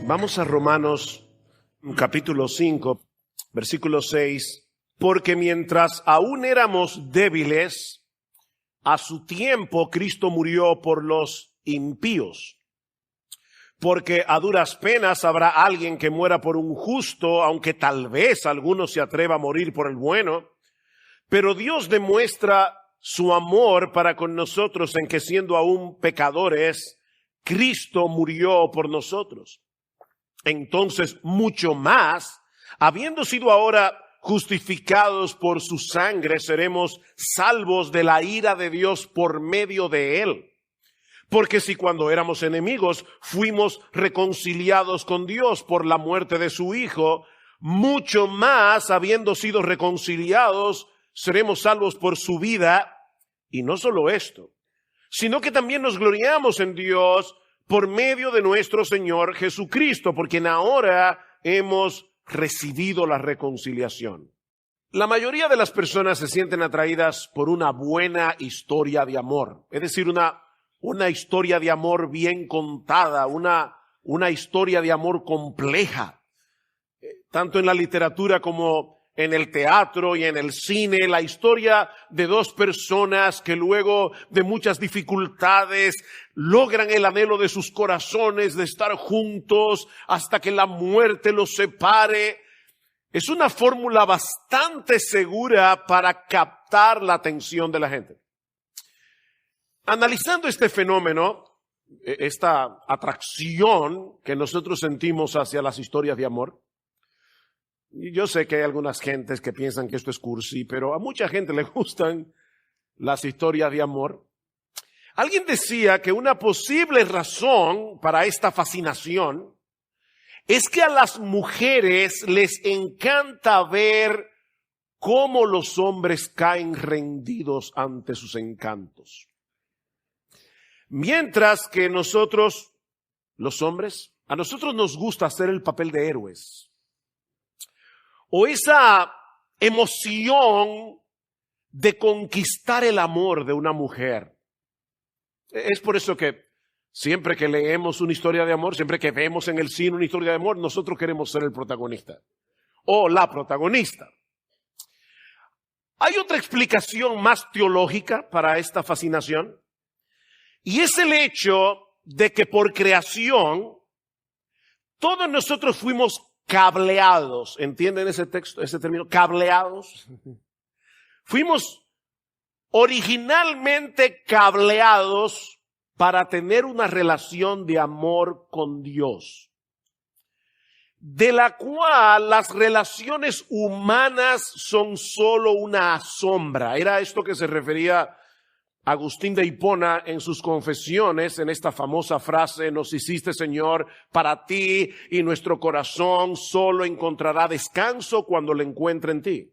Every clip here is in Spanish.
Vamos a Romanos capítulo 5, versículo 6. Porque mientras aún éramos débiles, a su tiempo Cristo murió por los impíos. Porque a duras penas habrá alguien que muera por un justo, aunque tal vez alguno se atreva a morir por el bueno. Pero Dios demuestra su amor para con nosotros en que, siendo aún pecadores, Cristo murió por nosotros. Entonces, mucho más, habiendo sido ahora justificados por su sangre, seremos salvos de la ira de Dios por medio de él. Porque si cuando éramos enemigos fuimos reconciliados con Dios por la muerte de su Hijo, mucho más, habiendo sido reconciliados, seremos salvos por su vida. Y no solo esto, sino que también nos gloriamos en Dios por medio de nuestro Señor Jesucristo, por quien ahora hemos recibido la reconciliación. La mayoría de las personas se sienten atraídas por una buena historia de amor, es decir, una historia de amor bien contada, una historia de amor compleja. Tanto en la literatura como en el teatro y en el cine, la historia de dos personas que luego de muchas dificultades logran el anhelo de sus corazones de estar juntos hasta que la muerte los separe. Es una fórmula bastante segura para captar la atención de la gente. Analizando este fenómeno, esta atracción que nosotros sentimos hacia las historias de amor, yo sé que hay algunas gentes que piensan que esto es cursi, pero a mucha gente le gustan las historias de amor. Alguien decía que una posible razón para esta fascinación es que a las mujeres les encanta ver cómo los hombres caen rendidos ante sus encantos. Mientras que nosotros, los hombres, a nosotros nos gusta hacer el papel de héroes. O esa emoción de conquistar el amor de una mujer. Es por eso que siempre que leemos una historia de amor, siempre que vemos en el cine una historia de amor, nosotros queremos ser el protagonista o la protagonista. Hay otra explicación más teológica para esta fascinación, y es el hecho de que por creación todos nosotros fuimos cableados. ¿Entienden ese texto, ese término? Cableados. Fuimos originalmente cableados para tener una relación de amor con Dios, de la cual las relaciones humanas son solo una sombra. Era esto que se refería Agustín de Hipona en sus confesiones, en esta famosa frase: nos hiciste, Señor, para ti, y nuestro corazón solo encontrará descanso cuando lo encuentre en ti.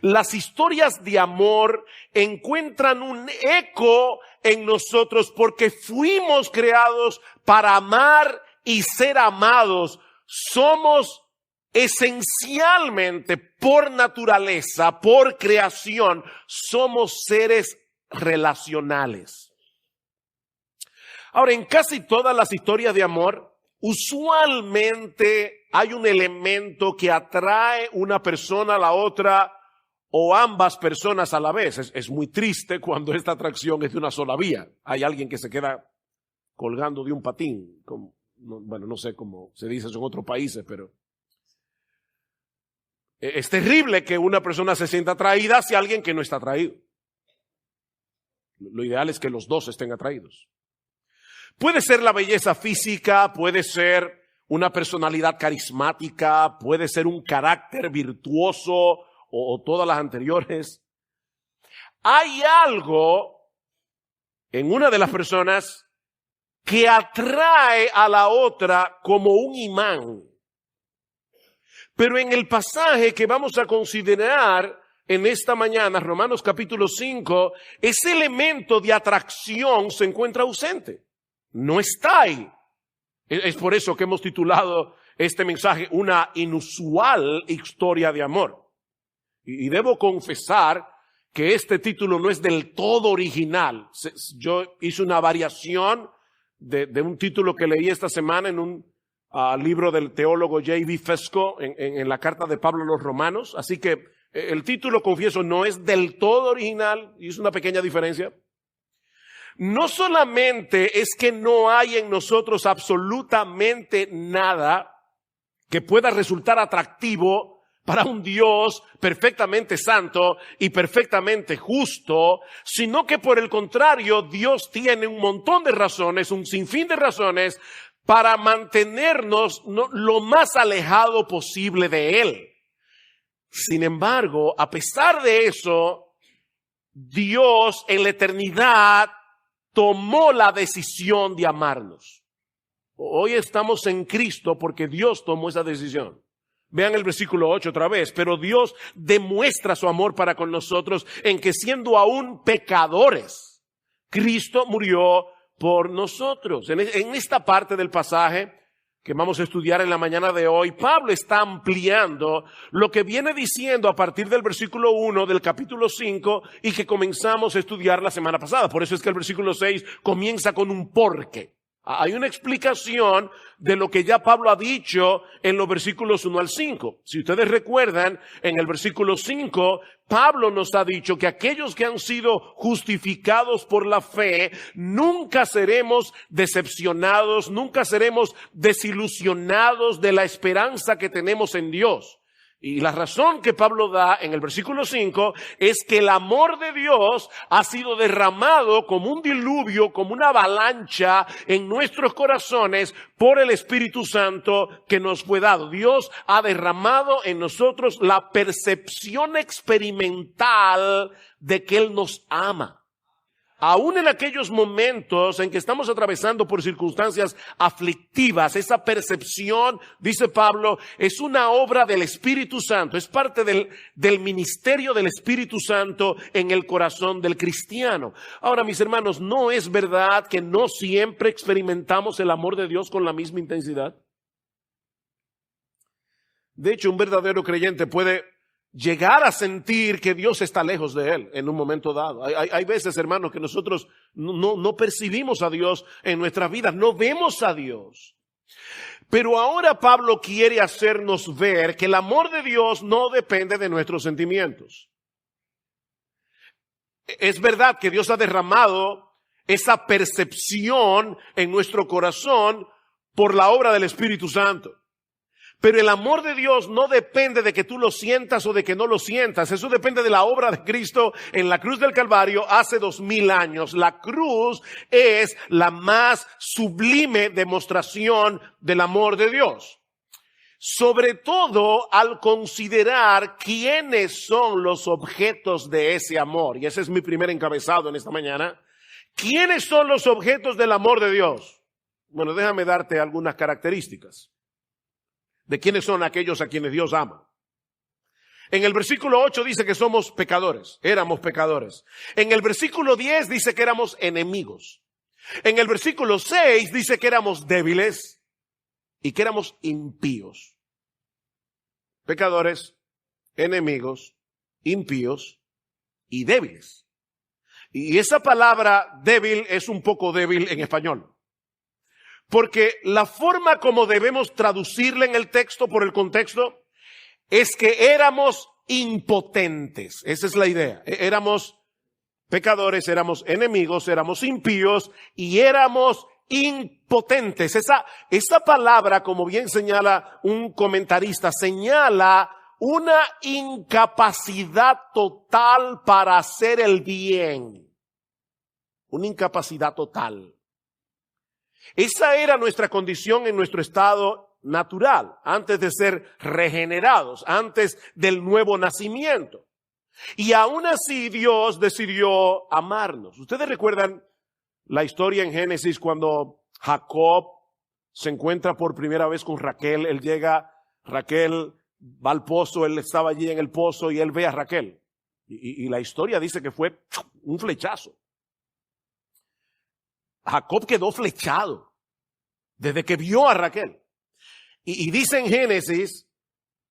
Las historias de amor encuentran un eco en nosotros porque fuimos creados para amar y ser amados. Somos esencialmente, por naturaleza, por creación, somos seres relacionales. Ahora, en casi todas las historias de amor, usualmente hay un elemento que atrae una persona a la otra o ambas personas a la vez. Es muy triste cuando esta atracción es de una sola vía. Hay alguien que se queda colgando de un patín. Bueno, no sé cómo se dice eso en otros países, pero es terrible que una persona se sienta atraída hacia alguien que no está atraído. Lo ideal es que los dos estén atraídos. Puede ser la belleza física, puede ser una personalidad carismática, puede ser un carácter virtuoso o todas las anteriores. Hay algo en una de las personas que atrae a la otra como un imán. Pero en el pasaje que vamos a considerar en esta mañana, Romanos capítulo 5, ese elemento de atracción se encuentra ausente. No está ahí. Es por eso que hemos titulado este mensaje una inusual historia de amor. Y debo confesar que este título no es del todo original. Yo hice una variación de un título que leí esta semana en un libro del teólogo J.B. Fesco en la carta de Pablo a los Romanos. Así que el título, confieso, no es del todo original y es una pequeña diferencia. No solamente es que no hay en nosotros absolutamente nada que pueda resultar atractivo para un Dios perfectamente santo y perfectamente justo, sino que por el contrario, Dios tiene un montón de razones, un sinfín de razones para mantenernos lo más alejado posible de Él. Sin embargo, a pesar de eso, Dios en la eternidad tomó la decisión de amarnos. Hoy estamos en Cristo porque Dios tomó esa decisión. Vean el versículo 8 otra vez. Pero Dios demuestra su amor para con nosotros en que siendo aún pecadores, Cristo murió por nosotros. En esta parte del pasaje que vamos a estudiar en la mañana de hoy, Pablo está ampliando lo que viene diciendo a partir del versículo 1 del capítulo 5 y que comenzamos a estudiar la semana pasada. Por eso es que el versículo 6 comienza con un porqué. Hay una explicación de lo que ya Pablo ha dicho en los versículos 1 al 5. Si ustedes recuerdan, en el versículo 5, Pablo nos ha dicho que aquellos que han sido justificados por la fe, nunca seremos decepcionados, nunca seremos desilusionados de la esperanza que tenemos en Dios. Y la razón que Pablo da en el versículo 5 es que el amor de Dios ha sido derramado como un diluvio, como una avalancha en nuestros corazones por el Espíritu Santo que nos fue dado. Dios ha derramado en nosotros la percepción experimental de que Él nos ama. Aún en aquellos momentos en que estamos atravesando por circunstancias aflictivas, esa percepción, dice Pablo, es una obra del Espíritu Santo, es parte del ministerio del Espíritu Santo en el corazón del cristiano. Ahora, mis hermanos, ¿no es verdad que no siempre experimentamos el amor de Dios con la misma intensidad? De hecho, un verdadero creyente puede llegar a sentir que Dios está lejos de él en un momento dado. Hay veces, hermanos, que nosotros no percibimos a Dios en nuestras vidas, no vemos a Dios. Pero ahora Pablo quiere hacernos ver que el amor de Dios no depende de nuestros sentimientos. Es verdad que Dios ha derramado esa percepción en nuestro corazón por la obra del Espíritu Santo. Pero el amor de Dios no depende de que tú lo sientas o de que no lo sientas. Eso depende de la obra de Cristo en la cruz del Calvario hace 2000 años. La cruz es la más sublime demostración del amor de Dios. Sobre todo al considerar quiénes son los objetos de ese amor. Y ese es mi primer encabezado en esta mañana. ¿Quiénes son los objetos del amor de Dios? Bueno, déjame darte algunas características de quiénes son aquellos a quienes Dios ama. En el versículo 8 dice que somos pecadores, éramos pecadores. En el versículo 10 dice que éramos enemigos. En el versículo 6 dice que éramos débiles y que éramos impíos. Pecadores, enemigos, impíos y débiles. Y esa palabra débil es un poco débil en español. Porque la forma como debemos traducirla en el texto por el contexto es que éramos impotentes. Esa es la idea. Éramos pecadores, éramos enemigos, éramos impíos y éramos impotentes. Esa palabra, como bien señala un comentarista, señala una incapacidad total para hacer el bien. Una incapacidad total. Esa era nuestra condición en nuestro estado natural, antes de ser regenerados, antes del nuevo nacimiento. Y aún así Dios decidió amarnos. Ustedes recuerdan la historia en Génesis cuando Jacob se encuentra por primera vez con Raquel. Él llega, Raquel va al pozo, él estaba allí en el pozo y él ve a Raquel. Y la historia dice que fue un flechazo. Jacob quedó flechado desde que vio a Raquel. Y dice en Génesis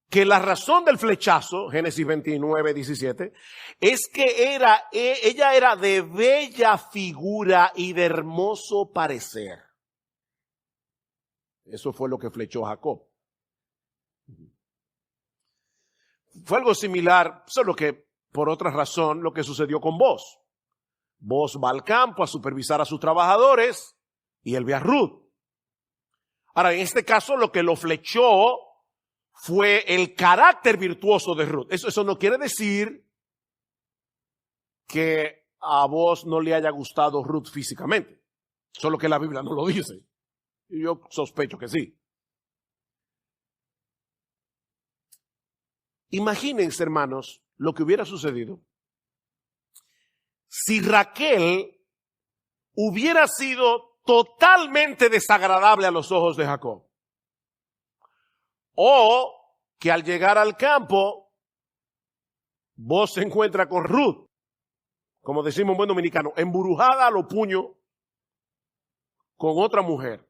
que la razón del flechazo, Génesis 29, 17, es que ella era de bella figura y de hermoso parecer. Eso fue lo que flechó Jacob. Fue algo similar, solo que por otra razón, lo que sucedió con Boaz. Boaz va al campo a supervisar a sus trabajadores y él ve a Ruth. Ahora, en este caso, lo que lo flechó fue el carácter virtuoso de Ruth. Eso no quiere decir que a Boaz no le haya gustado Ruth físicamente. Solo que la Biblia no lo dice. Y yo sospecho que sí. Imagínense, hermanos, lo que hubiera sucedido si Raquel hubiera sido totalmente desagradable a los ojos de Jacob. O que al llegar al campo, Boaz se encuentra con Ruth, como decimos en buen dominicano, emburujada a los puños con otra mujer,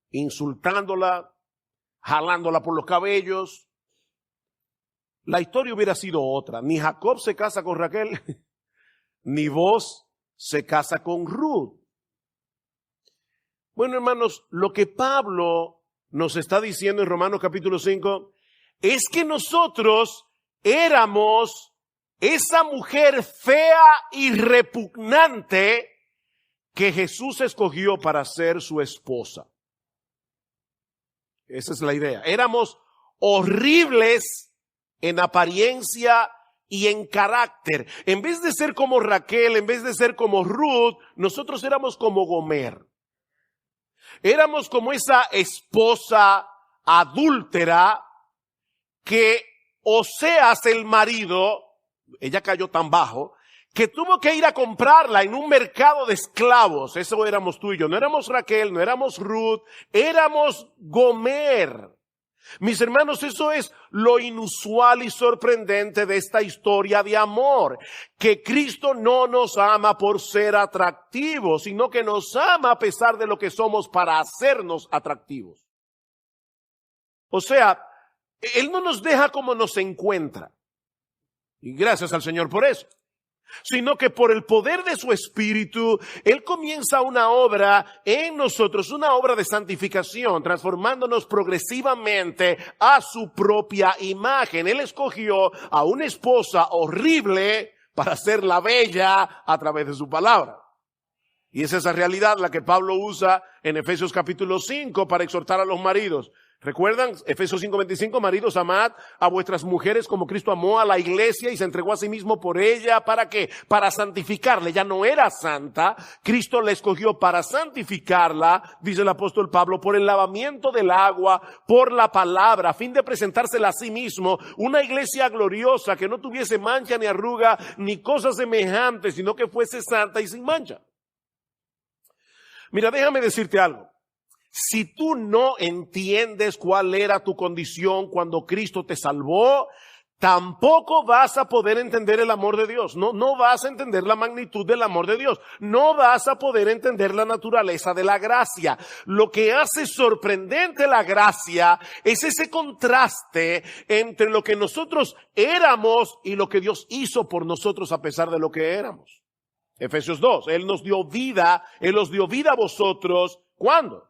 insultándola, jalándola por los cabellos. La historia hubiera sido otra. Ni Jacob se casa con Raquel, ni Boaz se casa con Ruth. Bueno, hermanos, lo que Pablo nos está diciendo en Romanos capítulo 5 es que nosotros éramos esa mujer fea y repugnante que Jesús escogió para ser su esposa. Esa es la idea. Éramos horribles en apariencia y en carácter. En vez de ser como Raquel, en vez de ser como Ruth, nosotros éramos como Gomer. Éramos como esa esposa adúltera que Oseas, el marido, ella cayó tan bajo, que tuvo que ir a comprarla en un mercado de esclavos. Eso éramos tú y yo. No éramos Raquel, no éramos Ruth, éramos Gomer. Mis hermanos, eso es lo inusual y sorprendente de esta historia de amor, que Cristo no nos ama por ser atractivos, sino que nos ama a pesar de lo que somos para hacernos atractivos. O sea, Él no nos deja como nos encuentra, y gracias al Señor por eso, sino que por el poder de su Espíritu, Él comienza una obra en nosotros, una obra de santificación, transformándonos progresivamente a su propia imagen. Él escogió a una esposa horrible para hacerla bella a través de su palabra. Y es esa realidad la que Pablo usa en Efesios capítulo 5 para exhortar a los maridos. ¿Recuerdan? Efesios 5:25, maridos, amad a vuestras mujeres como Cristo amó a la iglesia y se entregó a sí mismo por ella. ¿Para qué? Para santificarla. Ya no era santa. Cristo la escogió para santificarla, dice el apóstol Pablo, por el lavamiento del agua, por la palabra, a fin de presentársela a sí mismo, una iglesia gloriosa que no tuviese mancha ni arruga ni cosas semejantes, sino que fuese santa y sin mancha. Mira, déjame decirte algo. Si tú no entiendes cuál era tu condición cuando Cristo te salvó, tampoco vas a poder entender el amor de Dios. No vas a entender la magnitud del amor de Dios. No vas a poder entender la naturaleza de la gracia. Lo que hace sorprendente la gracia es ese contraste entre lo que nosotros éramos y lo que Dios hizo por nosotros a pesar de lo que éramos. Efesios 2, Él nos dio vida, Él os dio vida a vosotros. ¿Cuándo?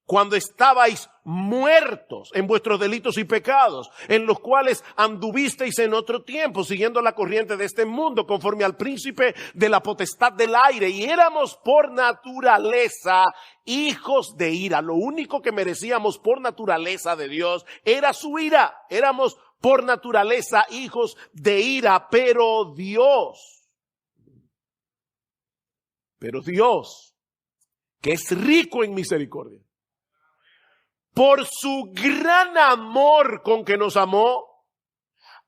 Cuando estabais muertos en vuestros delitos y pecados, en los cuales anduvisteis en otro tiempo, siguiendo la corriente de este mundo, conforme al príncipe de la potestad del aire, y éramos por naturaleza hijos de ira. Lo único que merecíamos por naturaleza de Dios era su ira. Éramos por naturaleza hijos de ira, pero Dios, que es rico en misericordia, por su gran amor con que nos amó,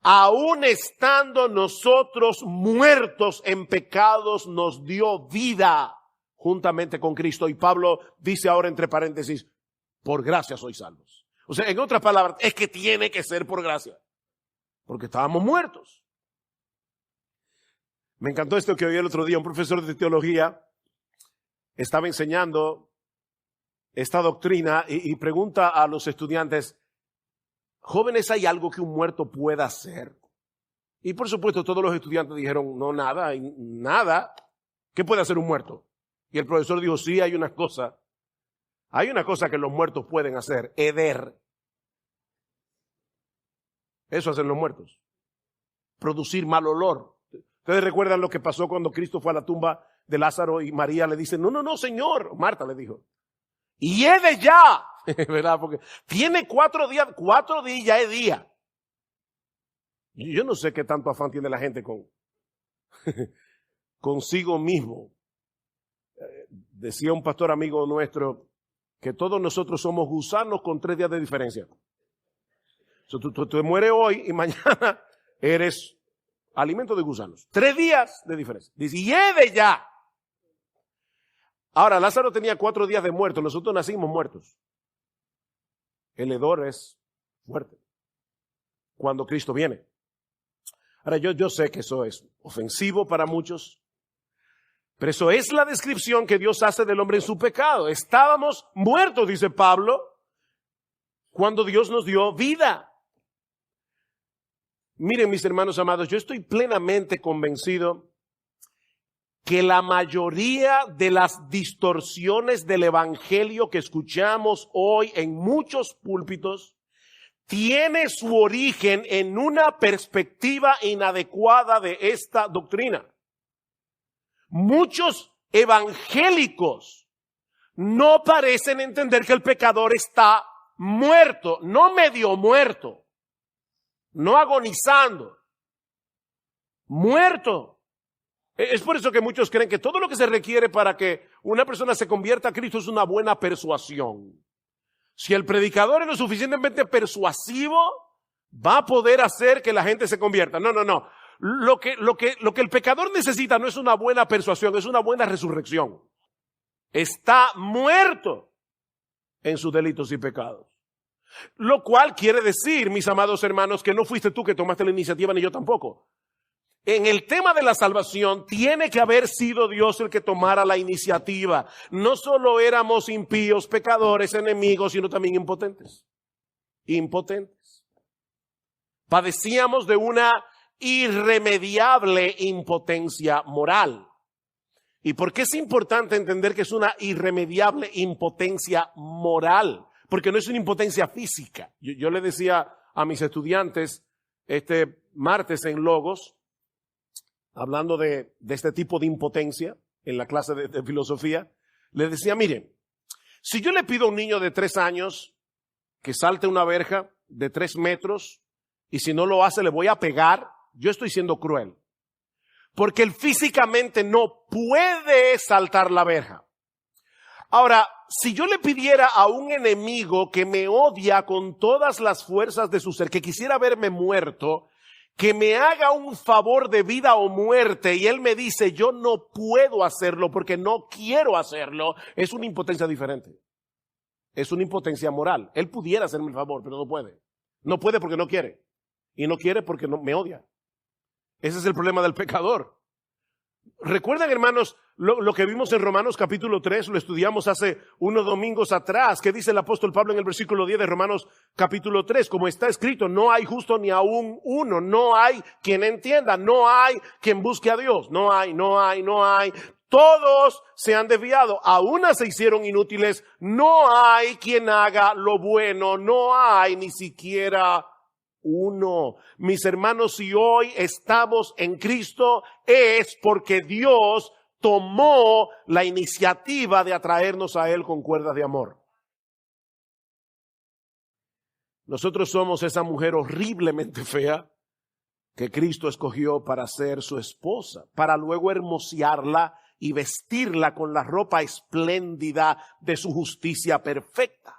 aun estando nosotros muertos en pecados, nos dio vida juntamente con Cristo. Y Pablo dice ahora entre paréntesis, por gracia sois salvos. O sea, en otras palabras, es que tiene que ser por gracia, porque estábamos muertos. Me encantó esto que oí el otro día. Un profesor de teología estaba enseñando esta doctrina y pregunta a los estudiantes, jóvenes, ¿hay algo que un muerto pueda hacer? Y por supuesto todos los estudiantes dijeron, no, nada, nada. ¿Qué puede hacer un muerto? Y el profesor dijo, sí, hay una cosa. Hay una cosa que los muertos pueden hacer, heder. Eso hacen los muertos. Producir mal olor. ¿Ustedes recuerdan lo que pasó cuando Cristo fue a la tumba de Lázaro y María le dice, no, Señor? Marta le dijo, hiede ya, ¿verdad? Porque tiene 4 días ya es día. Yo no sé qué tanto afán tiene la gente consigo mismo. Decía un pastor amigo nuestro que todos nosotros somos gusanos con 3 días de diferencia. Tú te mueres hoy y mañana eres alimento de gusanos. 3 días de diferencia. Dice, hiede ya. Ahora, Lázaro tenía 4 días de muerto. Nosotros nacimos muertos. El hedor es fuerte cuando Cristo viene. Ahora, yo sé que eso es ofensivo para muchos, pero eso es la descripción que Dios hace del hombre en su pecado. Estábamos muertos, dice Pablo, cuando Dios nos dio vida. Miren, mis hermanos amados, yo estoy plenamente convencido que la mayoría de las distorsiones del evangelio que escuchamos hoy en muchos púlpitos tiene su origen en una perspectiva inadecuada de esta doctrina. Muchos evangélicos no parecen entender que el pecador está muerto, no medio muerto, no agonizando, muerto. Es por eso que muchos creen que todo lo que se requiere para que una persona se convierta a Cristo es una buena persuasión. Si el predicador es lo suficientemente persuasivo, va a poder hacer que la gente se convierta. No. Lo que el pecador necesita no es una buena persuasión, es una buena resurrección. Está muerto en sus delitos y pecados. Lo cual quiere decir, mis amados hermanos, que no fuiste tú que tomaste la iniciativa, ni yo tampoco. En el tema de la salvación, tiene que haber sido Dios el que tomara la iniciativa. No solo éramos impíos, pecadores, enemigos, sino también impotentes. Impotentes. Padecíamos de una irremediable impotencia moral. ¿Y por qué es importante entender que es una irremediable impotencia moral? Porque no es una impotencia física. Yo le decía a mis estudiantes este martes en Logos, hablando de este tipo de impotencia en la clase de filosofía, le decía, miren, si yo le pido a un niño de 3 años que salte una verja de 3 metros y si no lo hace le voy a pegar, yo estoy siendo cruel. Porque él físicamente no puede saltar la verja. Ahora, si yo le pidiera a un enemigo que me odia con todas las fuerzas de su ser, que quisiera verme muerto, que me haga un favor de vida o muerte y él me dice yo no puedo hacerlo porque no quiero hacerlo, es una impotencia diferente. Es una impotencia moral. Él pudiera hacerme el favor, pero no puede. No puede porque no quiere. Y no quiere porque no, me odia. Ese es el problema del pecador. ¿Recuerdan, hermanos, lo que vimos en Romanos capítulo 3? Lo estudiamos hace unos domingos atrás. ¿Qué dice el apóstol Pablo en el versículo 10 de Romanos capítulo 3? Como está escrito, no hay justo ni aún uno. No hay quien entienda. No hay quien busque a Dios. No hay. Todos se han desviado. A una se hicieron inútiles. No hay quien haga lo bueno. No hay ni siquiera uno. Mis hermanos, si hoy estamos en Cristo es porque Dios tomó la iniciativa de atraernos a Él con cuerdas de amor. Nosotros somos esa mujer horriblemente fea que Cristo escogió para ser su esposa, para luego hermosearla y vestirla con la ropa espléndida de su justicia perfecta.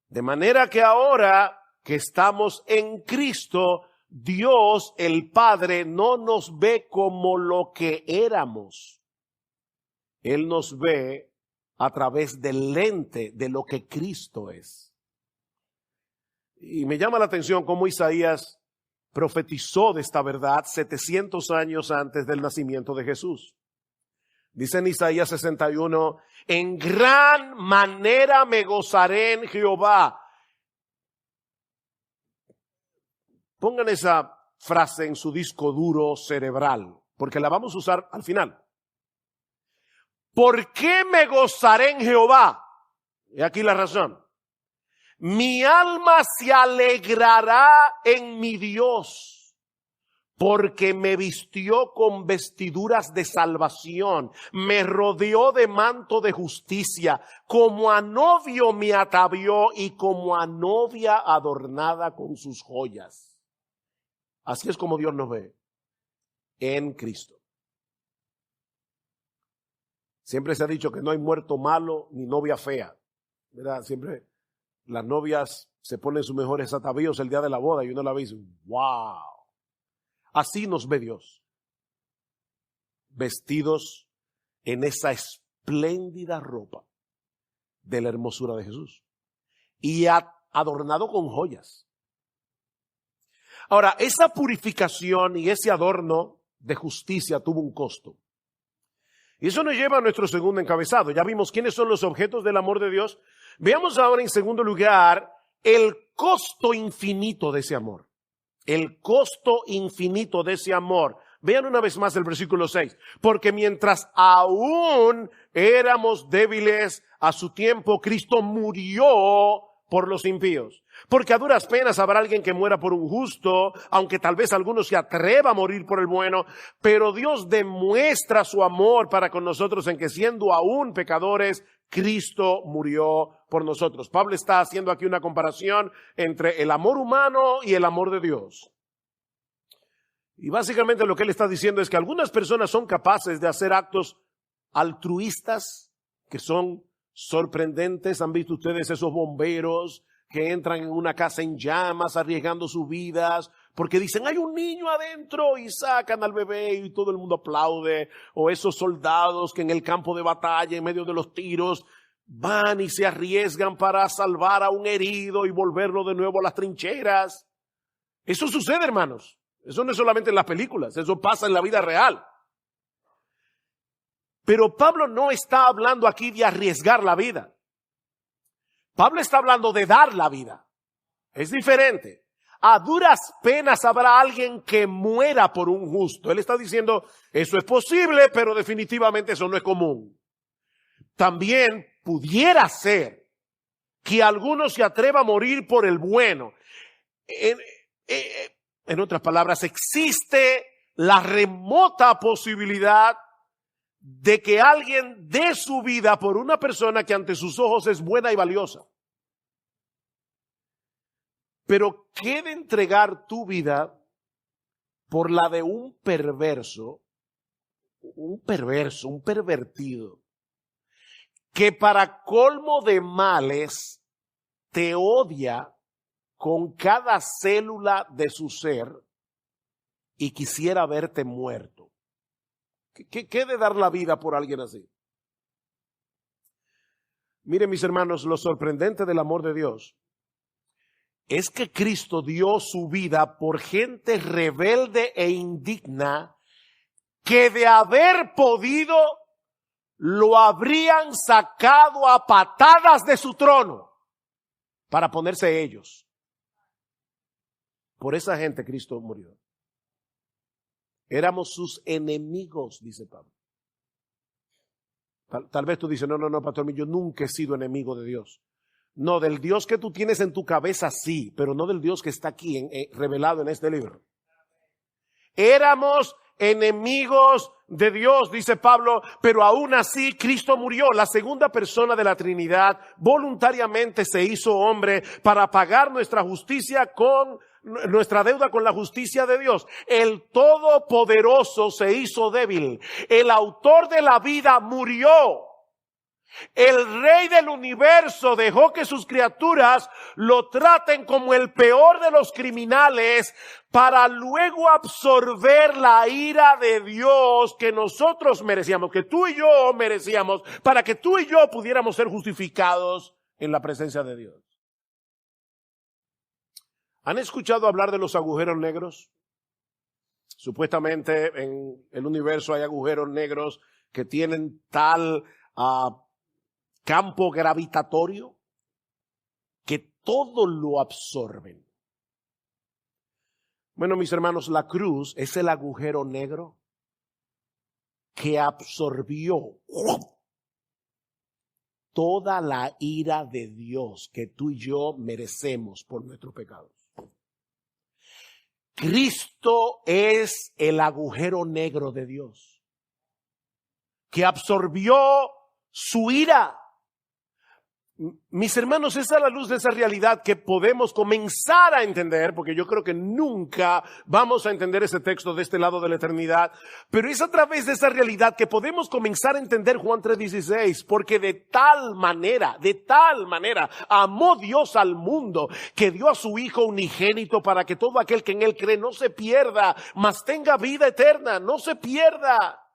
De manera que ahora que estamos en Cristo, Dios el Padre no nos ve como lo que éramos. Él nos ve a través del lente de lo que Cristo es. Y me llama la atención cómo Isaías profetizó de esta verdad 700 años antes del nacimiento de Jesús. Dice en Isaías 61, en gran manera me gozaré en Jehová. Pongan esa frase en su disco duro cerebral, porque la vamos a usar al final. ¿Por qué me gozaré en Jehová? Y aquí la razón. Mi alma se alegrará en mi Dios, porque me vistió con vestiduras de salvación, me rodeó de manto de justicia, como a novio me atavió y como a novia adornada con sus joyas. Así es como Dios nos ve en Cristo. Siempre se ha dicho que no hay muerto malo ni novia fea, ¿verdad? Siempre las novias se ponen sus mejores atavíos el día de la boda y uno la ve y dice, wow. Así nos ve Dios, vestidos en esa espléndida ropa de la hermosura de Jesús y adornado con joyas. Ahora, esa purificación y ese adorno de justicia tuvo un costo. Y eso nos lleva a nuestro segundo encabezado. Ya vimos quiénes son los objetos del amor de Dios. Veamos ahora en segundo lugar el costo infinito de ese amor. El costo infinito de ese amor. Vean una vez más el versículo 6. Porque mientras aún éramos débiles, a su tiempo Cristo murió por los impíos. Porque a duras penas habrá alguien que muera por un justo, aunque tal vez alguno se atreva a morir por el bueno, pero Dios demuestra su amor para con nosotros en que siendo aún pecadores, Cristo murió por nosotros. Pablo está haciendo aquí una comparación entre el amor humano y el amor de Dios. Y básicamente lo que él está diciendo es que algunas personas son capaces de hacer actos altruistas que son sorprendentes. ¿Han visto ustedes esos bomberos que entran en una casa en llamas arriesgando sus vidas porque dicen hay un niño adentro y sacan al bebé y todo el mundo aplaude? O esos soldados que en el campo de batalla, en medio de los tiros, van y se arriesgan para salvar a un herido y volverlo de nuevo a las trincheras. Eso sucede, hermanos. Eso no es solamente en las películas, eso pasa en la vida real. Pero Pablo no está hablando aquí de arriesgar la vida. Pablo está hablando de dar la vida. Es diferente. A duras penas habrá alguien que muera por un justo. Él está diciendo, eso es posible, pero definitivamente eso no es común. También pudiera ser que alguno se atreva a morir por el bueno. En otras palabras, existe la remota posibilidad de que alguien dé su vida por una persona que ante sus ojos es buena y valiosa. Pero ¿qué de entregar tu vida por la de un perverso, un pervertido, que para colmo de males te odia con cada célula de su ser y quisiera verte muerto? ¿Qué de dar la vida por alguien así? Miren, mis hermanos, lo sorprendente del amor de Dios es que Cristo dio su vida por gente rebelde e indigna que de haber podido lo habrían sacado a patadas de su trono para ponerse ellos. Por esa gente Cristo murió. Éramos sus enemigos, dice Pablo. Tal vez tú dices, no, pastor, yo nunca he sido enemigo de Dios. No, del Dios que tú tienes en tu cabeza sí, pero no del Dios que está aquí revelado en este libro. Éramos enemigos de Dios, dice Pablo, pero aún así Cristo murió. La segunda persona de la Trinidad voluntariamente se hizo hombre para pagar nuestra deuda con la justicia de Dios. El Todopoderoso se hizo débil. El autor de la vida murió. El Rey del universo dejó que sus criaturas lo traten como el peor de los criminales para luego absorber la ira de Dios que nosotros merecíamos, que tú y yo merecíamos, para que tú y yo pudiéramos ser justificados en la presencia de Dios. ¿Han escuchado hablar de los agujeros negros? Supuestamente en el universo hay agujeros negros que tienen tal campo gravitatorio que todo lo absorben. Bueno, mis hermanos, la cruz es el agujero negro que absorbió toda la ira de Dios que tú y yo merecemos por nuestros pecados. Cristo es el agujero negro de Dios, que absorbió su ira. Mis hermanos, es a la luz de esa realidad que podemos comenzar a entender, porque yo creo que nunca vamos a entender ese texto de este lado de la eternidad, pero es a través de esa realidad que podemos comenzar a entender Juan 3:16, porque de tal manera amó Dios al mundo, que dio a su Hijo unigénito para que todo aquel que en Él cree no se pierda, mas tenga vida eterna, no se pierda.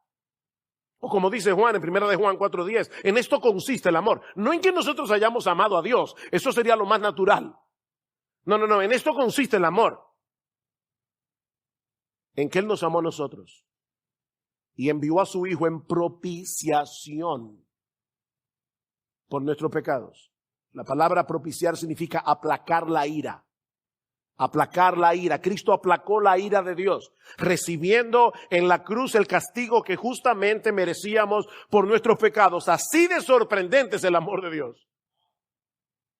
O como dice Juan en 1 de Juan 4:10, en esto consiste el amor. No en que nosotros hayamos amado a Dios, eso sería lo más natural. No, en esto consiste el amor. En que Él nos amó a nosotros y envió a su Hijo en propiciación por nuestros pecados. La palabra propiciar significa aplacar la ira. Aplacar la ira. Cristo aplacó la ira de Dios, recibiendo en la cruz el castigo que justamente merecíamos por nuestros pecados. Así de sorprendente es el amor de Dios.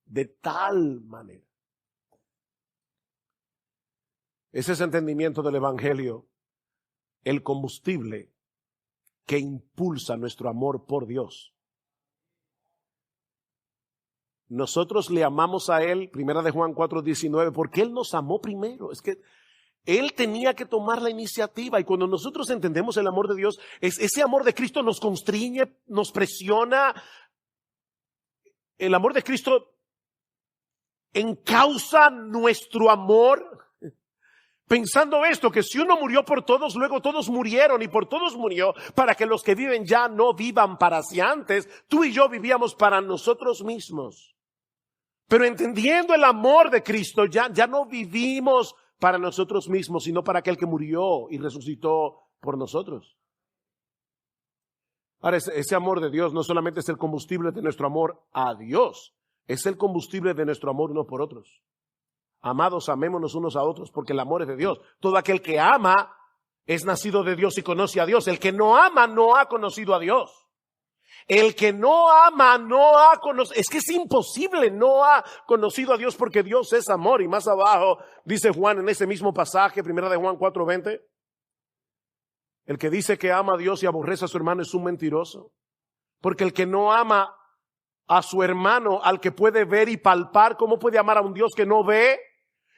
De tal manera. Ese es el entendimiento del Evangelio, el combustible que impulsa nuestro amor por Dios. Nosotros le amamos a Él, 1 de Juan 4:19, porque Él nos amó primero. Es que Él tenía que tomar la iniciativa, y cuando nosotros entendemos el amor de Dios, ese amor de Cristo nos constriñe, nos presiona. El amor de Cristo encausa nuestro amor, pensando esto, que si uno murió por todos, luego todos murieron, y por todos murió, para que los que viven ya no vivan para sí. Antes, tú y yo vivíamos para nosotros mismos. Pero entendiendo el amor de Cristo, ya no vivimos para nosotros mismos, sino para aquel que murió y resucitó por nosotros. Ahora, ese amor de Dios no solamente es el combustible de nuestro amor a Dios, es el combustible de nuestro amor unos por otros. Amados, amémonos unos a otros, porque el amor es de Dios. Todo aquel que ama es nacido de Dios y conoce a Dios. El que no ama no ha conocido a Dios. El que no ama no ha conocido, es que es imposible, no ha conocido a Dios, porque Dios es amor. Y más abajo dice Juan en ese mismo pasaje, 1 de Juan 4:20, el que dice que ama a Dios y aborrece a su hermano es un mentiroso, porque el que no ama a su hermano, al que puede ver y palpar, ¿cómo puede amar a un Dios que no ve?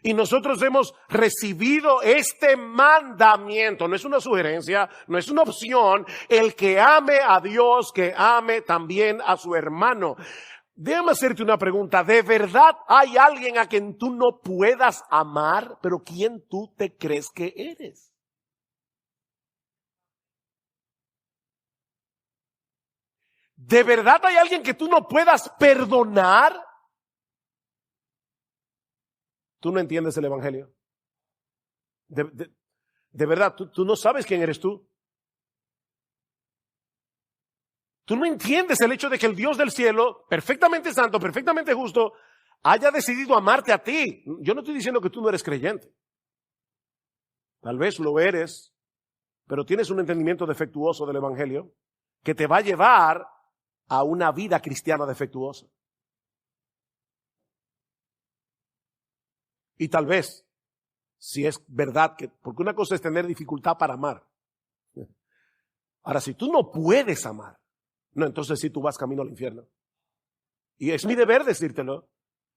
Y nosotros hemos recibido este mandamiento. No es una sugerencia, no es una opción. El que ame a Dios, que ame también a su hermano. Déjame hacerte una pregunta. ¿De verdad hay alguien a quien tú no puedas amar? Pero ¿quién tú te crees que eres? ¿De verdad hay alguien que tú no puedas perdonar? Tú no entiendes el Evangelio. De verdad, tú no sabes quién eres tú. Tú no entiendes el hecho de que el Dios del cielo, perfectamente santo, perfectamente justo, haya decidido amarte a ti. Yo no estoy diciendo que tú no eres creyente. Tal vez lo eres, pero tienes un entendimiento defectuoso del Evangelio que te va a llevar a una vida cristiana defectuosa. Y tal vez, si es verdad que, porque una cosa es tener dificultad para amar. Ahora, si tú no puedes amar, no, entonces sí tú vas camino al infierno. Y es mi deber decírtelo.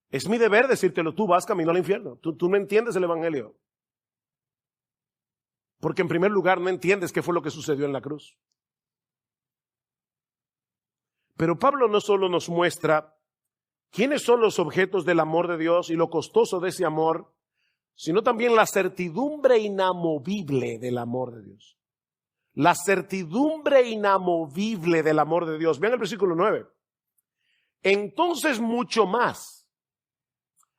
Es mi deber decírtelo, tú vas camino al infierno. Tú no entiendes el Evangelio. Porque en primer lugar no entiendes qué fue lo que sucedió en la cruz. Pero Pablo no solo nos muestra quiénes son los objetos del amor de Dios y lo costoso de ese amor, sino también la certidumbre inamovible del amor de Dios. La certidumbre inamovible del amor de Dios. Vean el versículo 9. Entonces mucho más,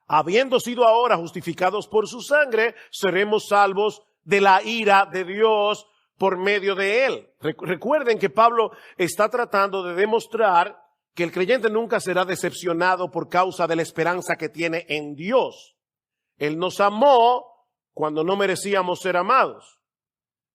habiendo sido ahora justificados por su sangre, seremos salvos de la ira de Dios por medio de él. Recuerden que Pablo está tratando de demostrar que el creyente nunca será decepcionado por causa de la esperanza que tiene en Dios. Él nos amó cuando no merecíamos ser amados.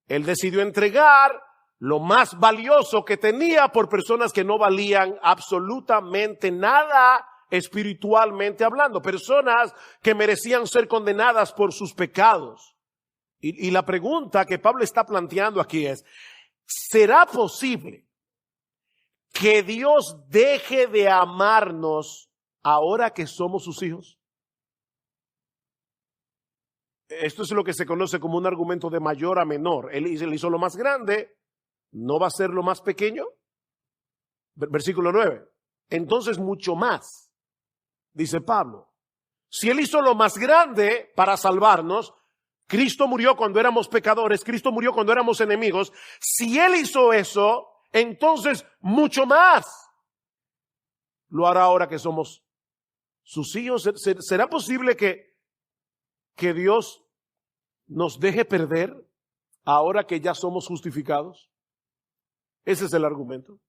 Él decidió entregar lo más valioso que tenía por personas que no valían absolutamente nada espiritualmente hablando, personas que merecían ser condenadas por sus pecados. Y la pregunta que Pablo está planteando aquí es, ¿será posible que Dios deje de amarnos ahora que somos sus hijos? Esto es lo que se conoce como un argumento de mayor a menor. Él hizo lo más grande, ¿no va a ser lo más pequeño? Versículo 9. Entonces mucho más, dice Pablo. Si Él hizo lo más grande para salvarnos, Cristo murió cuando éramos pecadores, Cristo murió cuando éramos enemigos. Si Él hizo eso, entonces mucho más lo hará ahora que somos sus hijos. ¿Será posible que Dios nos deje perder ahora que ya somos justificados? Ese es el argumento.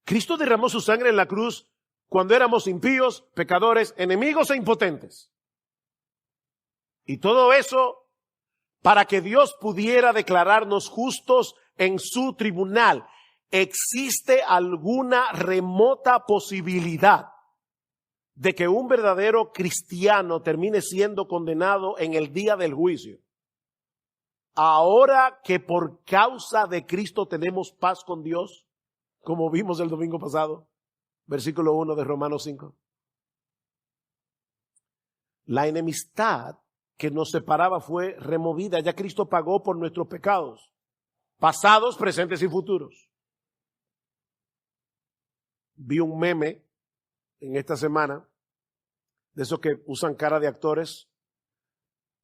Cristo derramó su sangre en la cruz cuando éramos impíos, pecadores, enemigos e impotentes. Y todo eso para que Dios pudiera declararnos justos en su tribunal. ¿Existe alguna remota posibilidad de que un verdadero cristiano termine siendo condenado en el día del juicio? Ahora que por causa de Cristo tenemos paz con Dios, como vimos el domingo pasado, versículo 1 de Romanos 5. La enemistad que nos separaba fue removida. Ya Cristo pagó por nuestros pecados, pasados, presentes y futuros. Vi un meme en esta semana, de esos que usan cara de actores,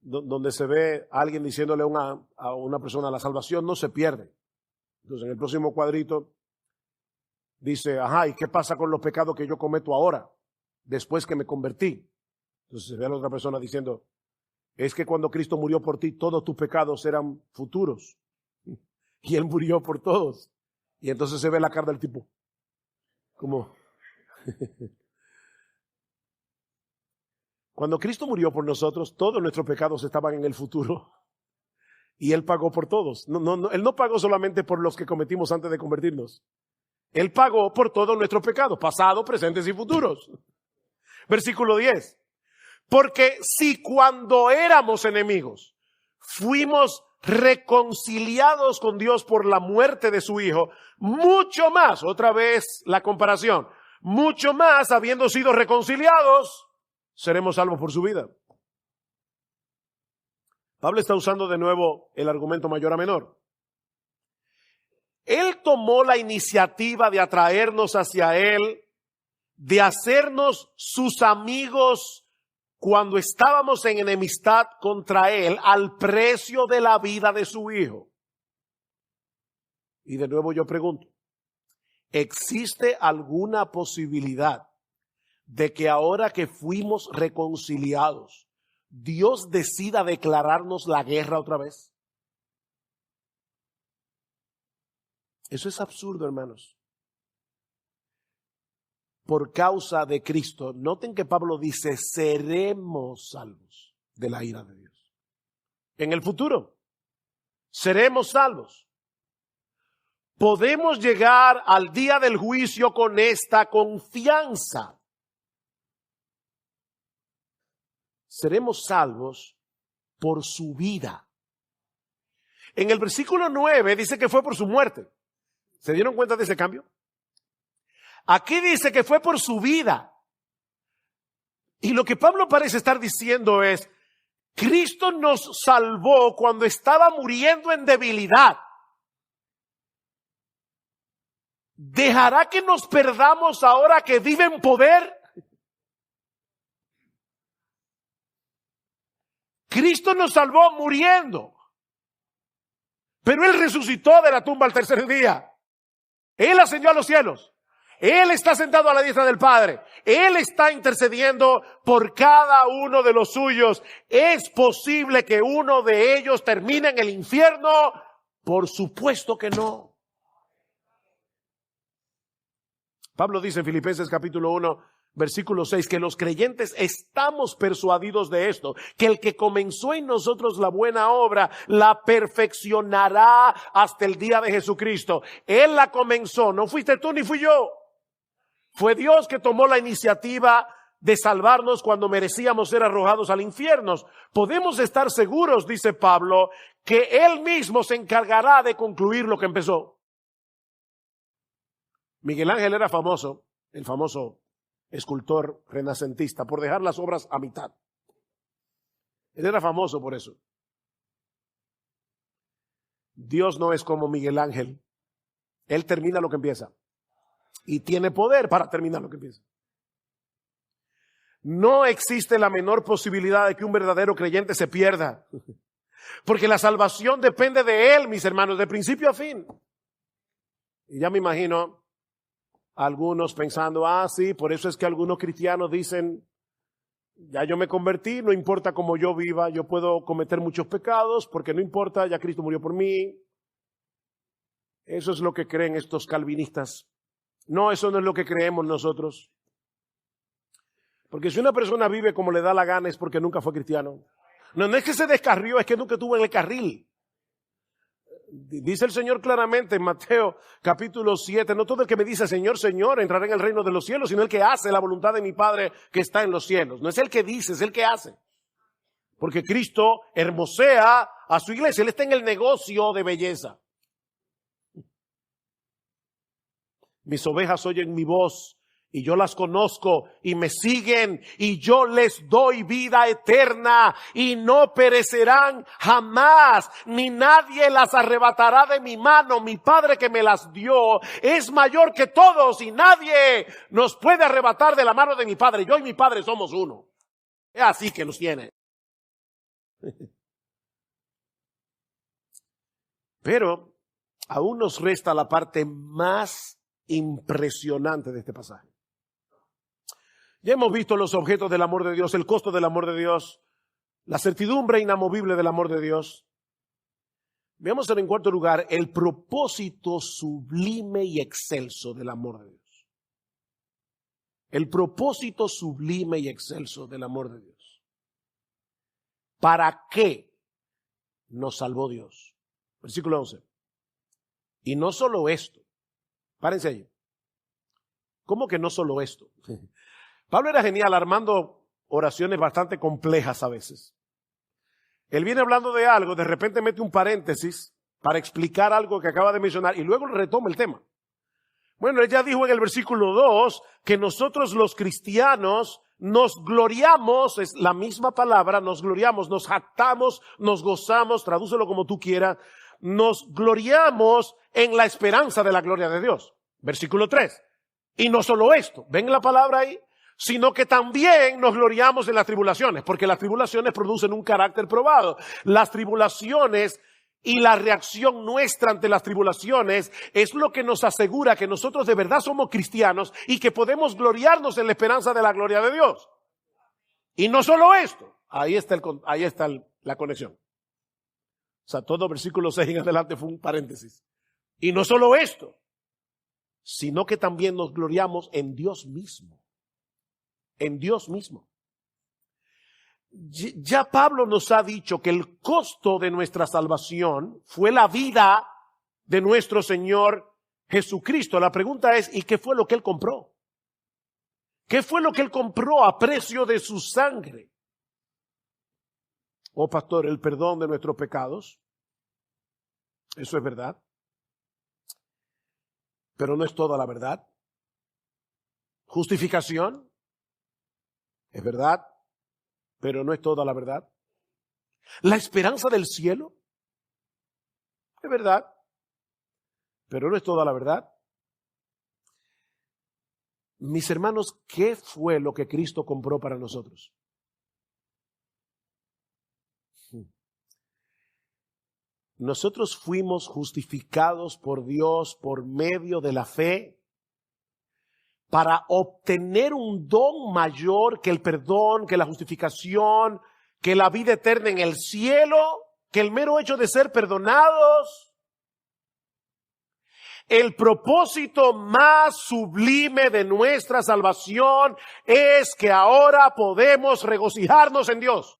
donde se ve a alguien diciéndole a una persona, la salvación no se pierde. Entonces en el próximo cuadrito dice, ajá, ¿y qué pasa con los pecados que yo cometo ahora, después que me convertí? Entonces se ve a la otra persona diciendo, es que cuando Cristo murió por ti, todos tus pecados eran futuros. Y Él murió por todos. Y entonces se ve la cara del tipo, como... Cuando Cristo murió por nosotros, todos nuestros pecados estaban en el futuro. Y Él pagó por todos. Él no pagó solamente por los que cometimos antes de convertirnos. Él pagó por todos nuestros pecados, pasados, presentes y futuros. Versículo 10. Porque si cuando éramos enemigos, fuimos reconciliados con Dios por la muerte de su Hijo, mucho más, otra vez la comparación, mucho más habiendo sido reconciliados, seremos salvos por su vida. Pablo está usando de nuevo el argumento mayor a menor. Él tomó la iniciativa de atraernos hacia Él, de hacernos sus amigos cuando estábamos en enemistad contra Él, al precio de la vida de su Hijo. Y de nuevo yo pregunto, ¿existe alguna posibilidad de que ahora que fuimos reconciliados, Dios decida declararnos la guerra otra vez? Eso es absurdo, hermanos. Por causa de Cristo, noten que Pablo dice, seremos salvos de la ira de Dios. En el futuro, seremos salvos. Podemos llegar al día del juicio con esta confianza. Seremos salvos por su vida. En el versículo 9 dice que fue por su muerte. ¿Se dieron cuenta de ese cambio? Aquí dice que fue por su vida. Y lo que Pablo parece estar diciendo es, Cristo nos salvó cuando estaba muriendo en debilidad. ¿Dejará que nos perdamos ahora que vive en poder? Cristo nos salvó muriendo, pero Él resucitó de la tumba al tercer día. Él ascendió a los cielos. Él está sentado a la diestra del Padre. Él está intercediendo por cada uno de los suyos. ¿Es posible que uno de ellos termine en el infierno? Por supuesto que no. Pablo dice en Filipenses capítulo 1, versículo 6, que los creyentes estamos persuadidos de esto, que el que comenzó en nosotros la buena obra, la perfeccionará hasta el día de Jesucristo. Él la comenzó, no fuiste tú ni fui yo. Fue Dios que tomó la iniciativa de salvarnos cuando merecíamos ser arrojados al infierno. Podemos estar seguros, dice Pablo, que Él mismo se encargará de concluir lo que empezó. Miguel Ángel era famoso, el famoso escultor renacentista, por dejar las obras a mitad. Él era famoso por eso. Dios no es como Miguel Ángel. Él termina lo que empieza. Y tiene poder para terminar lo que empieza. No existe la menor posibilidad de que un verdadero creyente se pierda. Porque la salvación depende de Él, mis hermanos, de principio a fin. Y ya me imagino algunos pensando, sí, por eso es que algunos cristianos dicen, ya yo me convertí, no importa cómo yo viva, yo puedo cometer muchos pecados, porque no importa, ya Cristo murió por mí. Eso es lo que creen estos calvinistas. No, eso no es lo que creemos nosotros. Porque si una persona vive como le da la gana es porque nunca fue cristiano. No es que se descarrió, es que nunca estuvo en el carril. Dice el Señor claramente en Mateo capítulo 7, no todo el que me dice Señor, Señor entrará en el reino de los cielos, sino el que hace la voluntad de mi Padre que está en los cielos. No es el que dice, es el que hace. Porque Cristo hermosea a su iglesia, Él está en el negocio de belleza. Mis ovejas oyen mi voz y yo las conozco y me siguen y yo les doy vida eterna y no perecerán jamás, ni nadie las arrebatará de mi mano. Mi Padre que me las dio es mayor que todos y nadie nos puede arrebatar de la mano de mi Padre. Yo y mi Padre somos uno. Es así que los tiene. Pero aún nos resta la parte más impresionante de este pasaje. Ya hemos visto los objetos del amor de Dios, el costo del amor de Dios, la certidumbre inamovible del amor de Dios. Veamos en cuarto lugar el propósito sublime y excelso del amor de Dios. El propósito sublime y excelso del amor de Dios. ¿Para qué nos salvó Dios? Versículo 11. Y no solo esto. Párense ahí. ¿Cómo que no solo esto? Pablo era genial armando oraciones bastante complejas a veces. Él viene hablando de algo, de repente mete un paréntesis para explicar algo que acaba de mencionar y luego retoma el tema. Bueno, él ya dijo en el versículo 2 que nosotros los cristianos nos gloriamos, es la misma palabra, nos gloriamos, nos jactamos, nos gozamos, tradúcelo como tú quieras, nos gloriamos en la esperanza de la gloria de Dios. Versículo 3. Y no solo esto, ¿ven la palabra ahí? Sino que también nos gloriamos en las tribulaciones, porque las tribulaciones producen un carácter probado. Las tribulaciones y la reacción nuestra ante las tribulaciones es lo que nos asegura que nosotros de verdad somos cristianos y que podemos gloriarnos en la esperanza de la gloria de Dios. Y no solo esto, ahí está la conexión. O sea, todo versículo 6 en adelante fue un paréntesis. Y no solo esto, sino que también nos gloriamos en Dios mismo. En Dios mismo. Ya Pablo nos ha dicho que el costo de nuestra salvación fue la vida de nuestro Señor Jesucristo. La pregunta es, ¿y qué fue lo que Él compró? ¿Qué fue lo que Él compró a precio de su sangre? Oh, pastor, el perdón de nuestros pecados. Eso es verdad. Pero no es toda la verdad. Justificación. Es verdad, pero no es toda la verdad. La esperanza del cielo. Es verdad, pero no es toda la verdad. Mis hermanos, ¿qué fue lo que Cristo compró para nosotros? Nosotros fuimos justificados por Dios por medio de la fe para obtener un don mayor que el perdón, que la justificación, que la vida eterna en el cielo, que el mero hecho de ser perdonados. El propósito más sublime de nuestra salvación es que ahora podemos regocijarnos en Dios.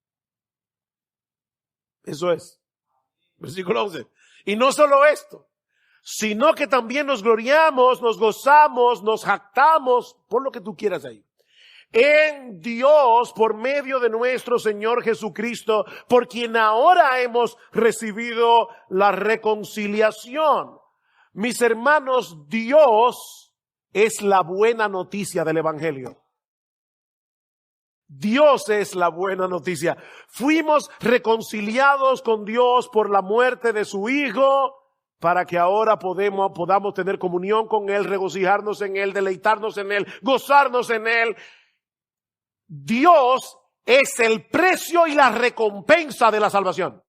Eso es. Versículo 11. Y no solo esto, sino que también nos gloriamos, nos gozamos, nos jactamos, por lo que tú quieras ahí, en Dios por medio de nuestro Señor Jesucristo, por quien ahora hemos recibido la reconciliación. Mis hermanos, Dios es la buena noticia del Evangelio. Dios es la buena noticia. Fuimos reconciliados con Dios por la muerte de su Hijo, para que ahora podamos tener comunión con Él, regocijarnos en Él, deleitarnos en Él, gozarnos en Él. Dios es el precio y la recompensa de la salvación.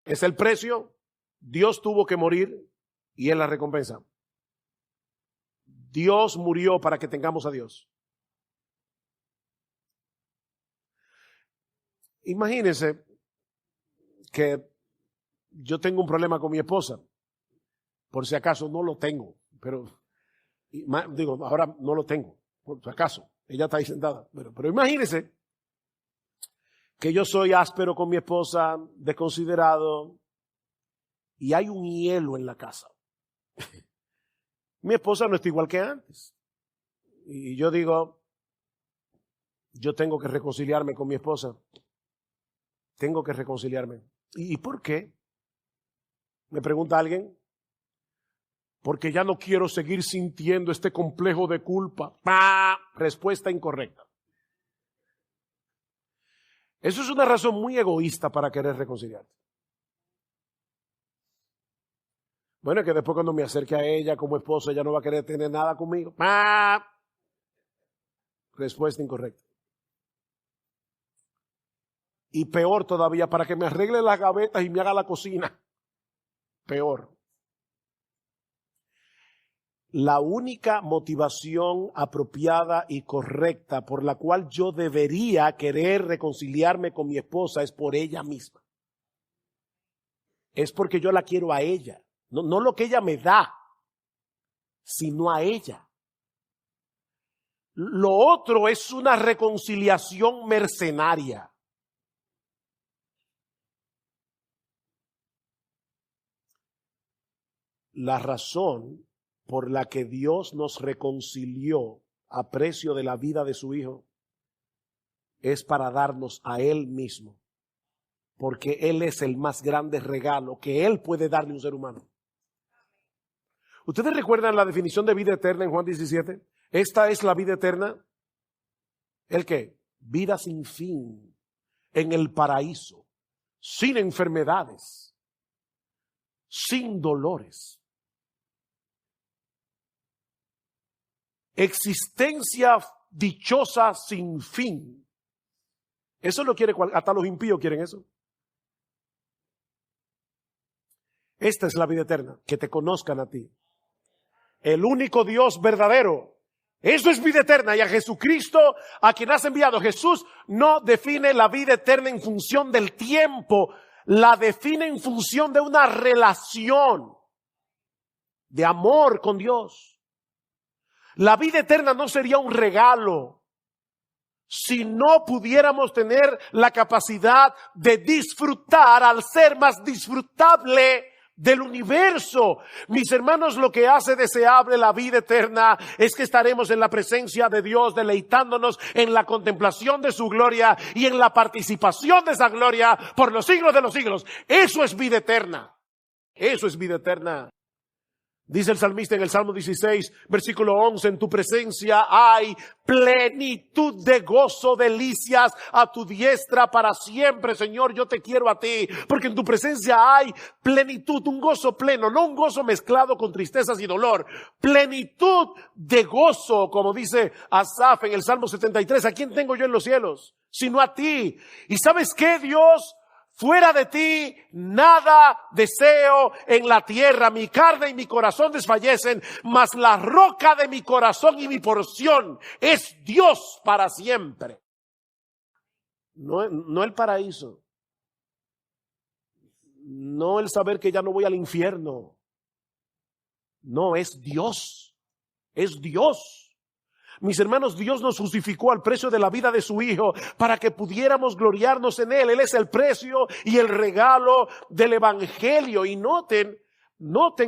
Es el precio. Dios tuvo que morir y es la recompensa. Dios murió para que tengamos a Dios. Imagínense que yo tengo un problema con mi esposa. Por si acaso no lo tengo, pero digo, ahora no lo tengo, por si acaso. Ella está ahí sentada. Pero imagínense que yo soy áspero con mi esposa, desconsiderado, y hay un hielo en la casa. Mi esposa no está igual que antes. Y yo digo, yo tengo que reconciliarme con mi esposa. Tengo que reconciliarme. ¿Y por qué? Me pregunta alguien. Porque ya no quiero seguir sintiendo este complejo de culpa. ¡Pah! Respuesta incorrecta. Eso es una razón muy egoísta para querer reconciliarte. Bueno, que después cuando me acerque a ella como esposa, ella no va a querer tener nada conmigo. ¡Ah! Respuesta incorrecta. Y peor todavía, para que me arregle las gavetas y me haga la cocina. Peor. La única motivación apropiada y correcta por la cual yo debería querer reconciliarme con mi esposa es por ella misma. Es porque yo la quiero a ella. No lo que ella me da, sino a ella. Lo otro es una reconciliación mercenaria. La razón por la que Dios nos reconcilió a precio de la vida de su Hijo es para darnos a Él mismo. Porque Él es el más grande regalo que Él puede darle a un ser humano. ¿Ustedes recuerdan la definición de vida eterna en Juan 17? Esta es la vida eterna. ¿El qué? Vida sin fin, en el paraíso, sin enfermedades, sin dolores. Existencia dichosa sin fin. Eso lo quiere, hasta los impíos quieren eso. Esta es la vida eterna, que te conozcan a ti, el único Dios verdadero. Eso es vida eterna, y a Jesucristo, a quien has enviado. Jesús no define la vida eterna en función del tiempo, la define en función de una relación de amor con Dios. La vida eterna no sería un regalo si no pudiéramos tener la capacidad de disfrutar al ser más disfrutable del universo. Mis hermanos, lo que hace deseable la vida eterna es que estaremos en la presencia de Dios, deleitándonos en la contemplación de su gloria y en la participación de esa gloria por los siglos de los siglos. Eso es vida eterna. Eso es vida eterna. Dice el salmista en el Salmo 16, versículo 11, en tu presencia hay plenitud de gozo, delicias a tu diestra para siempre. Señor, yo te quiero a ti, porque en tu presencia hay plenitud, un gozo pleno, no un gozo mezclado con tristezas y dolor. Plenitud de gozo, como dice Asaf en el Salmo 73, ¿a quién tengo yo en los cielos? Sino a ti. ¿Y sabes qué, Dios? Fuera de ti, nada deseo en la tierra. Mi carne y mi corazón desfallecen, mas la roca de mi corazón y mi porción es Dios para siempre. No el paraíso. No el saber que ya no voy al infierno. No, es Dios. Es Dios. Mis hermanos, Dios nos justificó al precio de la vida de su Hijo para que pudiéramos gloriarnos en Él. Él es el precio y el regalo del Evangelio. Y noten,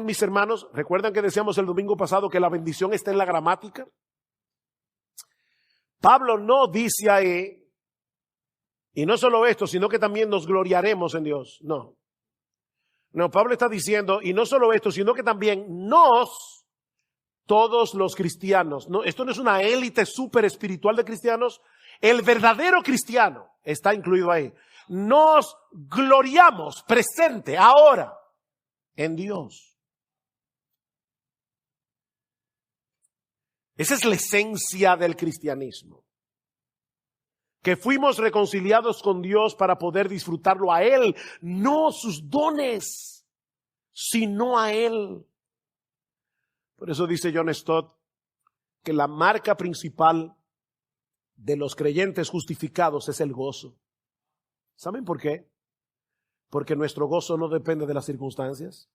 mis hermanos, ¿recuerdan que decíamos el domingo pasado que la bendición está en la gramática? Pablo no dice ahí, y no solo esto, sino que también nos gloriaremos en Dios. No, Pablo está diciendo, y no solo esto, sino que también todos los cristianos, no, esto no es una élite súper espiritual de cristianos, el verdadero cristiano está incluido ahí. Nos gloriamos presente, ahora, en Dios. Esa es la esencia del cristianismo. Que fuimos reconciliados con Dios para poder disfrutarlo a Él, no sus dones, sino a Él. Por eso dice John Stott que la marca principal de los creyentes justificados es el gozo. ¿Saben por qué? Porque nuestro gozo no depende de las circunstancias.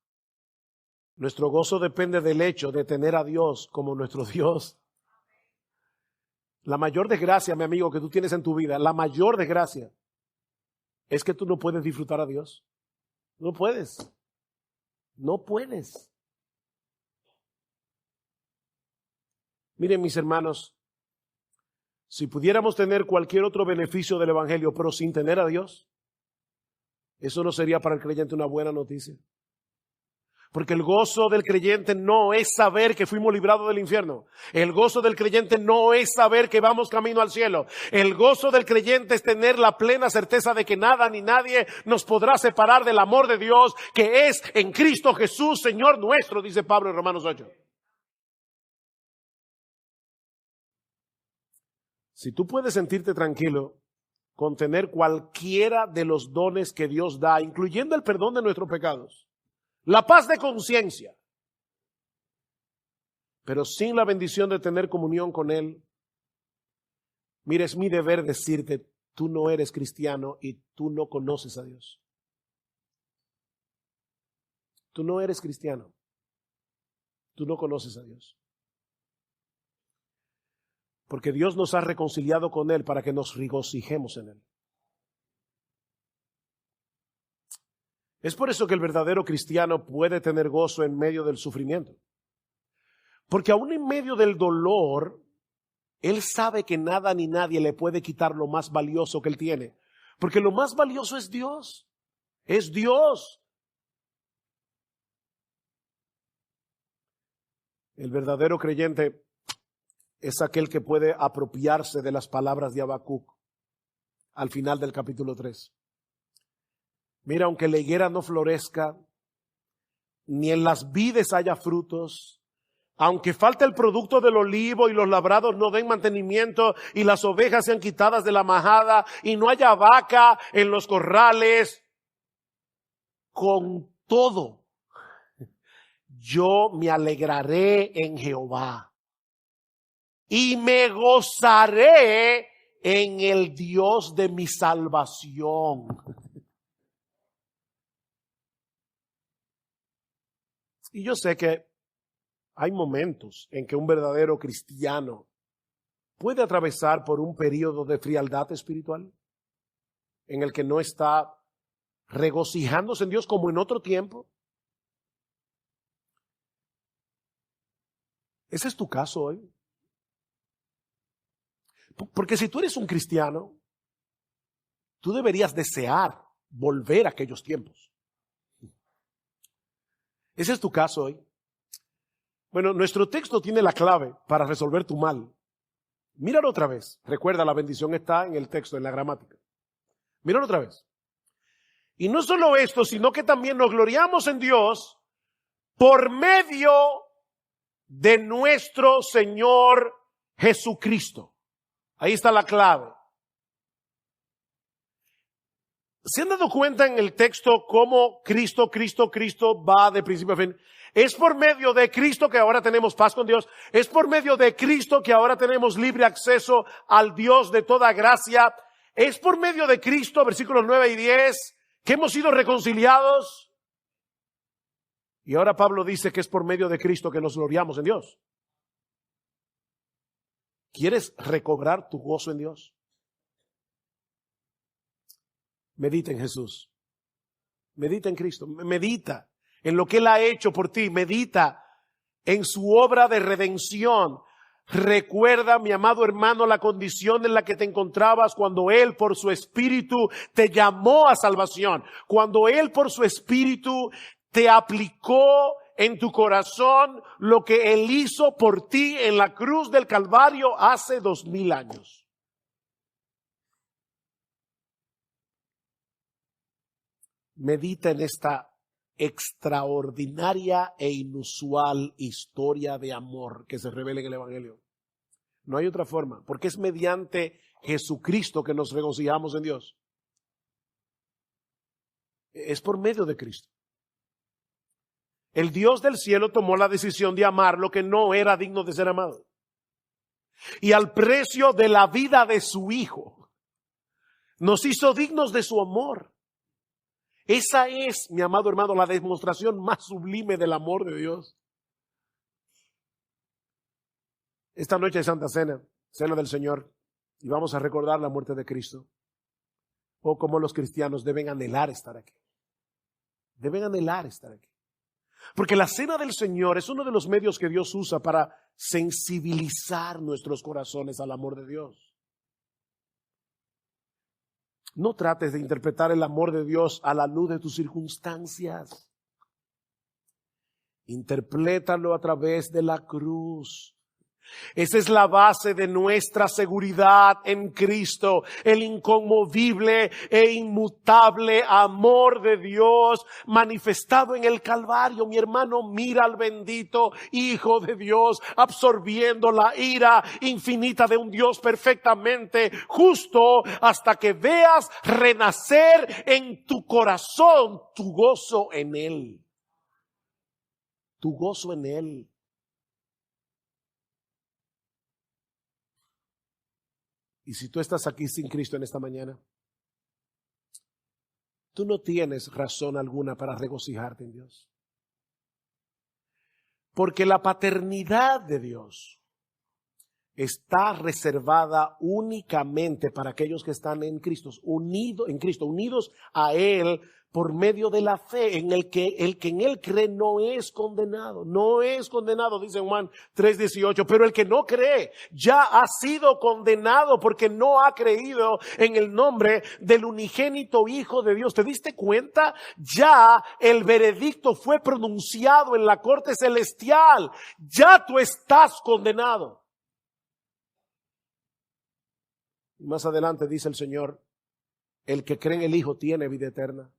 Nuestro gozo depende del hecho de tener a Dios como nuestro Dios. La mayor desgracia, mi amigo, que tú tienes en tu vida, la mayor desgracia es que tú no puedes disfrutar a Dios. No puedes. No puedes. Miren, mis hermanos, si pudiéramos tener cualquier otro beneficio del Evangelio, pero sin tener a Dios, eso no sería para el creyente una buena noticia. Porque el gozo del creyente no es saber que fuimos librados del infierno. El gozo del creyente no es saber que vamos camino al cielo. El gozo del creyente es tener la plena certeza de que nada ni nadie nos podrá separar del amor de Dios, que es en Cristo Jesús, Señor nuestro, dice Pablo en Romanos 8. Si tú puedes sentirte tranquilo con tener cualquiera de los dones que Dios da, incluyendo el perdón de nuestros pecados, la paz de conciencia, pero sin la bendición de tener comunión con Él, mira, es mi deber decirte, tú no eres cristiano y tú no conoces a Dios. Tú no eres cristiano. Tú no conoces a Dios. Porque Dios nos ha reconciliado con Él para que nos regocijemos en Él. Es por eso que el verdadero cristiano puede tener gozo en medio del sufrimiento. Porque aún en medio del dolor, él sabe que nada ni nadie le puede quitar lo más valioso que él tiene. Porque lo más valioso es Dios. Es Dios. El verdadero creyente es aquel que puede apropiarse de las palabras de Habacuc al final del capítulo 3. Mira, aunque la higuera no florezca, ni en las vides haya frutos, aunque falte el producto del olivo y los labrados no den mantenimiento y las ovejas sean quitadas de la majada y no haya vaca en los corrales, con todo, yo me alegraré en Jehová y me gozaré en el Dios de mi salvación. Y yo sé que hay momentos en que un verdadero cristiano puede atravesar por un periodo de frialdad espiritual en el que no está regocijándose en Dios como en otro tiempo. ¿Ese es tu caso hoy? Porque si tú eres un cristiano, tú deberías desear volver a aquellos tiempos. ¿Ese es tu caso hoy? Bueno, nuestro texto tiene la clave para resolver tu mal. Míralo otra vez. Recuerda, la bendición está en el texto, en la gramática. Míralo otra vez. Y no solo esto, sino que también nos gloriamos en Dios por medio de nuestro Señor Jesucristo. Ahí está la clave. ¿Se han dado cuenta en el texto cómo Cristo va de principio a fin? Es por medio de Cristo que ahora tenemos paz con Dios. Es por medio de Cristo que ahora tenemos libre acceso al Dios de toda gracia. Es por medio de Cristo, versículos 9 y 10, que hemos sido reconciliados. Y ahora Pablo dice que es por medio de Cristo que nos gloriamos en Dios. ¿Quieres recobrar tu gozo en Dios? Medita en Jesús. Medita en Cristo. Medita en lo que Él ha hecho por ti. Medita en su obra de redención. Recuerda, mi amado hermano, la condición en la que te encontrabas cuando Él por su Espíritu te llamó a salvación. Cuando Él por su Espíritu te aplicó en tu corazón lo que Él hizo por ti en la cruz del Calvario hace 2000 años. Medita en esta extraordinaria e inusual historia de amor que se revela en el Evangelio. No hay otra forma, porque es mediante Jesucristo que nos regocijamos en Dios. Es por medio de Cristo. El Dios del cielo tomó la decisión de amar lo que no era digno de ser amado. Y al precio de la vida de su Hijo, nos hizo dignos de su amor. Esa es, mi amado hermano, la demostración más sublime del amor de Dios. Esta noche de Santa Cena, Cena del Señor, y vamos a recordar la muerte de Cristo. O como los cristianos deben anhelar estar aquí. Deben anhelar estar aquí. Porque la Cena del Señor es uno de los medios que Dios usa para sensibilizar nuestros corazones al amor de Dios. No trates de interpretar el amor de Dios a la luz de tus circunstancias. Interprétalo a través de la cruz. Esa es la base de nuestra seguridad en Cristo, el inconmovible e inmutable amor de Dios manifestado en el Calvario. Mi hermano, mira al bendito Hijo de Dios absorbiendo la ira infinita de un Dios perfectamente justo hasta que veas renacer en tu corazón tu gozo en Él. Tu gozo en Él. Y si tú estás aquí sin Cristo en esta mañana, tú no tienes razón alguna para regocijarte en Dios. Porque la paternidad de Dios está reservada únicamente para aquellos que están en Cristo, unidos a Él por medio de la fe, en el que en Él cree no es condenado. No es condenado, dice Juan 3:18, pero el que no cree ya ha sido condenado porque no ha creído en el nombre del unigénito Hijo de Dios. ¿Te diste cuenta? Ya el veredicto fue pronunciado en la corte celestial. Ya tú estás condenado. Y más adelante dice el Señor, el que cree en el Hijo tiene vida eterna.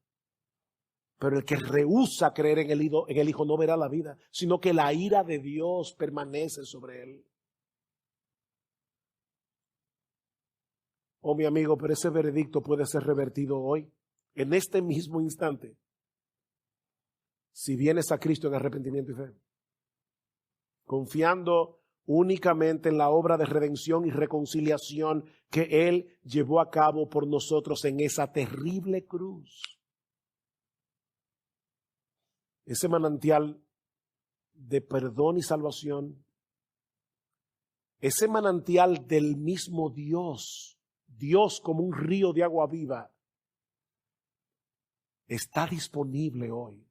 Pero el que rehúsa creer en el Hijo no verá la vida, sino que la ira de Dios permanece sobre él. Oh, mi amigo, pero ese veredicto puede ser revertido hoy, en este mismo instante, si vienes a Cristo en arrepentimiento y fe, confiando únicamente en la obra de redención y reconciliación que Él llevó a cabo por nosotros en esa terrible cruz. Ese manantial de perdón y salvación, ese manantial del mismo Dios, Dios como un río de agua viva, está disponible hoy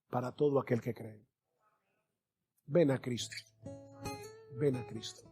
para todo aquel que cree. Ven a Cristo, ven a Cristo.